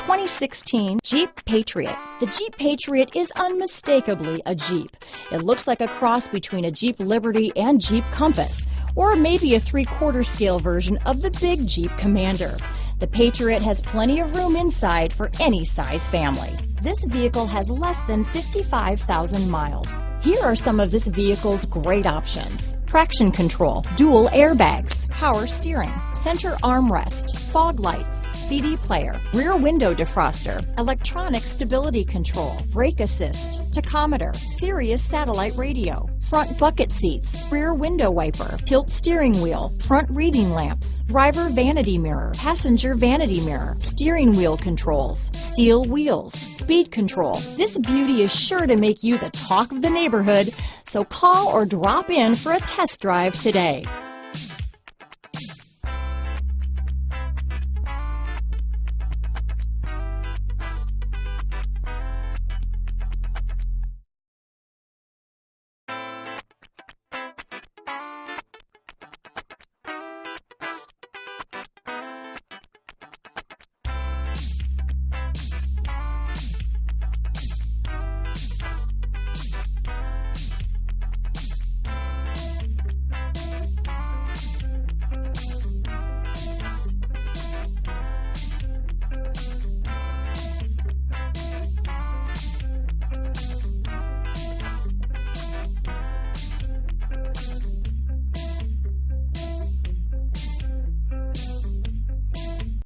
2016 Jeep Patriot. The Jeep Patriot is unmistakably a Jeep. It looks like a cross between a Jeep Liberty and Jeep Compass, or maybe a 3/4 scale version of the big Jeep Commander. The Patriot has plenty of room inside for any size family. This vehicle has less than 55,000 miles. Here are some of this vehicle's great options: traction control, dual airbags, power steering, center armrest, fog lights, CD player, rear window defroster, electronic stability control, brake assist, tachometer, Sirius satellite radio, front bucket seats, rear window wiper, tilt steering wheel, front reading lamps, driver vanity mirror, passenger vanity mirror, steering wheel controls, steel wheels, speed control. This beauty is sure to make you the talk of the neighborhood, so call or drop in for a test drive today.